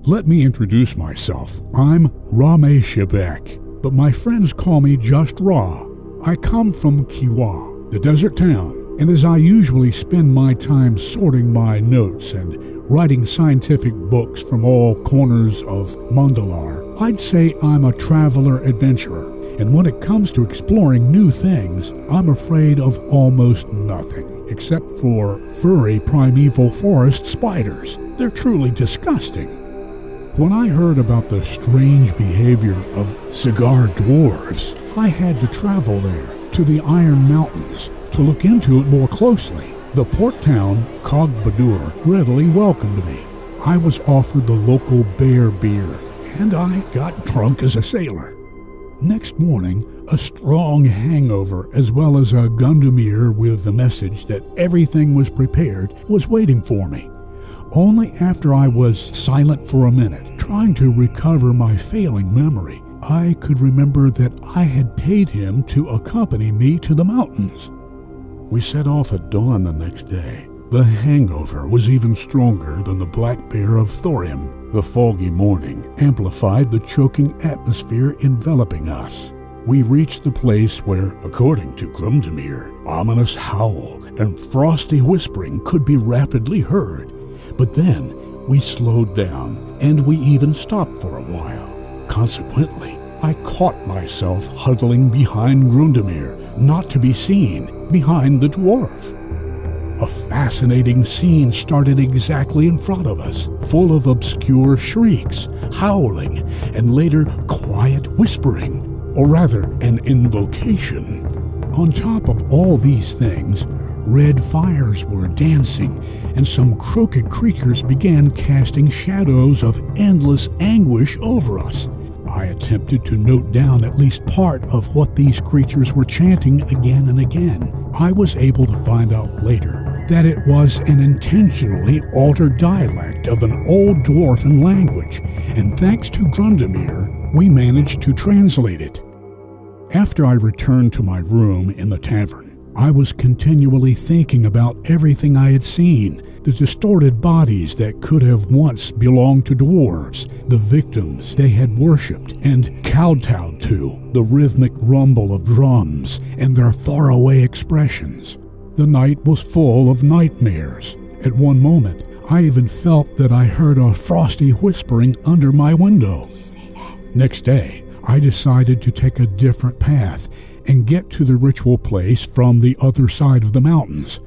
Let me introduce myself. I'm Rame Shebek, but my friends call me just Ra. I come from Kiwa, the desert town, and as I usually spend my time sorting my notes and writing scientific books from all corners of Mandalar, I'd say I'm a traveler adventurer, and when it comes to exploring new things, I'm afraid of almost nothing, except for furry primeval forest spiders. They're truly disgusting. When I heard about the strange behavior of cigar dwarves, I had to travel there, to the Iron Mountains, to look into it more closely. The port town, Cogbadur, readily welcomed me. I was offered the local bear beer, and I got drunk as a sailor. Next morning, a strong hangover, as well as a Gundamir with the message that everything was prepared, was waiting for me. Only after I was silent for a minute, trying to recover my failing memory, I could remember that I had paid him to accompany me to the mountains. We set off at dawn the next day. The hangover was even stronger than the black bear of Thorium. The foggy morning amplified the choking atmosphere enveloping us. We reached the place where, according to Grundamir, ominous howl and frosty whispering could be rapidly heard. But then we slowed down, and we even stopped for a while. Consequently, I caught myself huddling behind Grundamir, not to be seen, behind the dwarf. A fascinating scene started exactly in front of us, full of obscure shrieks, howling, and later quiet whispering, or rather an invocation. On top of all these things, red fires were dancing, and some crooked creatures began casting shadows of endless anguish over us. I attempted to note down at least part of what these creatures were chanting again and again. I was able to find out later that it was an intentionally altered dialect of an old dwarven language, and thanks to Grundamir, we managed to translate it. After I returned to my room in the tavern, I was continually thinking about everything I had seen, the distorted bodies that could have once belonged to dwarves, the victims they had worshipped and kowtowed to, the rhythmic rumble of drums, and their faraway expressions. The night was full of nightmares. At one moment, I even felt that I heard a frosty whispering under my window. Next day, I decided to take a different path and get to the ritual place from the other side of the mountains.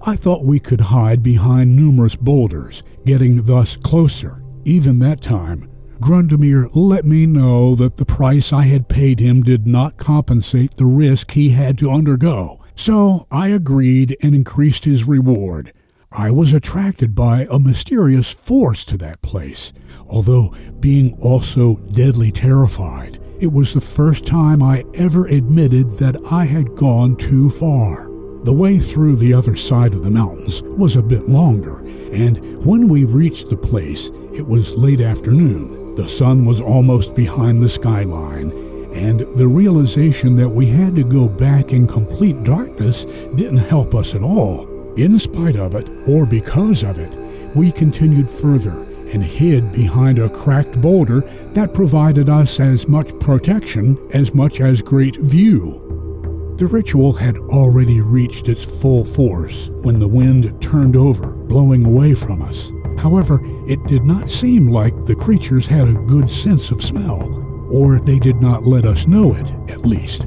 I thought we could hide behind numerous boulders, getting thus closer. Even that time, Grundamir let me know that the price I had paid him did not compensate the risk he had to undergo. So I agreed and increased his reward. I was attracted by a mysterious force to that place, although being also deadly terrified. It was the first time I ever admitted that I had gone too far. The way through the other side of the mountains was a bit longer, and when we reached the place, it was late afternoon. The sun was almost behind the skyline, and the realization that we had to go back in complete darkness didn't help us at all. In spite of it, or because of it, we continued further and hid behind a cracked boulder that provided us as much protection as much as great view. The ritual had already reached its full force when the wind turned over, blowing away from us. However, it did not seem like the creatures had a good sense of smell, or they did not let us know it, at least.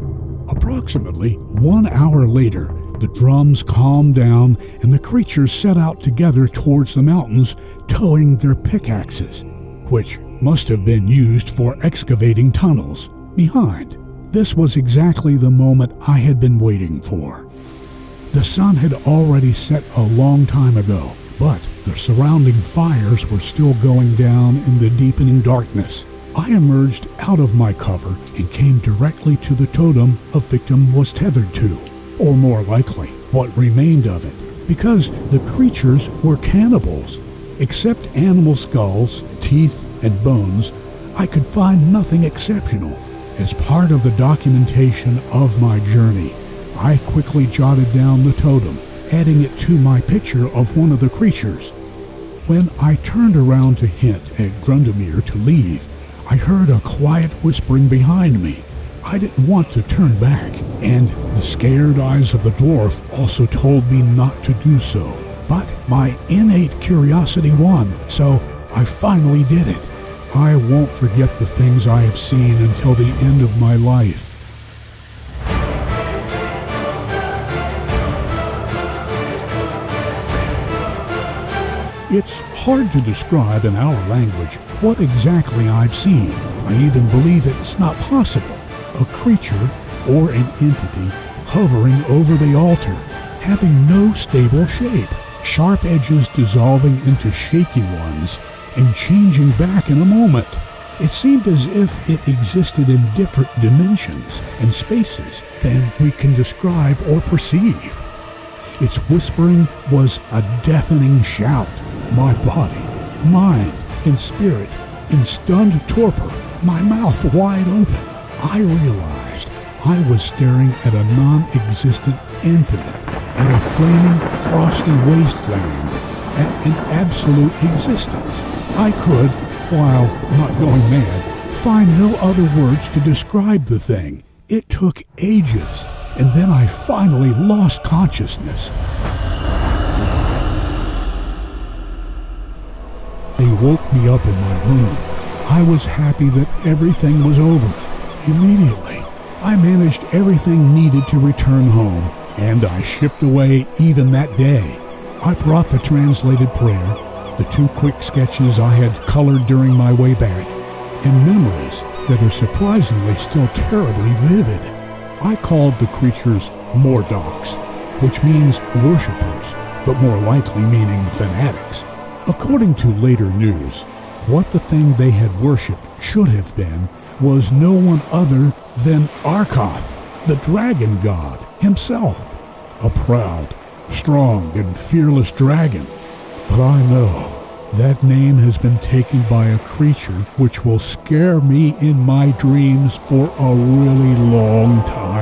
Approximately 1 hour later, the drums calmed down and the creatures set out together towards the mountains, towing their pickaxes, which must have been used for excavating tunnels, behind. This was exactly the moment I had been waiting for. The sun had already set a long time ago, but the surrounding fires were still going down in the deepening darkness. I emerged out of my cover and came directly to the totem a victim was tethered to, or more likely, what remained of it, because the creatures were cannibals. Except animal skulls, teeth, and bones, I could find nothing exceptional. As part of the documentation of my journey, I quickly jotted down the totem, adding it to my picture of one of the creatures. When I turned around to hint at Grundomir to leave, I heard a quiet whispering behind me. I didn't want to turn back, and the scared eyes of the dwarf also told me not to do so. But my innate curiosity won, so I finally did it. I won't forget the things I have seen until the end of my life. It's hard to describe in our language what exactly I've seen. I even believe it's not possible. A creature or an entity hovering over the altar, having no stable shape, sharp edges dissolving into shaky ones, and changing back in a moment. It seemed as if it existed in different dimensions and spaces than we can describe or perceive. Its whispering was a deafening shout. My body, mind, and spirit in stunned torpor, my mouth wide open. I realized I was staring at a non-existent infinite, at a flaming, frosty wasteland, at an absolute existence. I could, while not going mad, find no other words to describe the thing. It took ages, and then I finally lost consciousness. They woke me up in my room. I was happy that everything was over. Immediately, I managed everything needed to return home, and I shipped away even that day. I brought the translated prayer, the 2 quick sketches I had colored during my way back, and memories that are surprisingly still terribly vivid. I called the creatures Mordocs, which means worshippers, but more likely meaning fanatics. According to later news, what the thing they had worshipped should have been was no one other than Arkoth, the dragon god himself. A proud, strong, and fearless dragon. But I know that name has been taken by a creature which will scare me in my dreams for a really long time.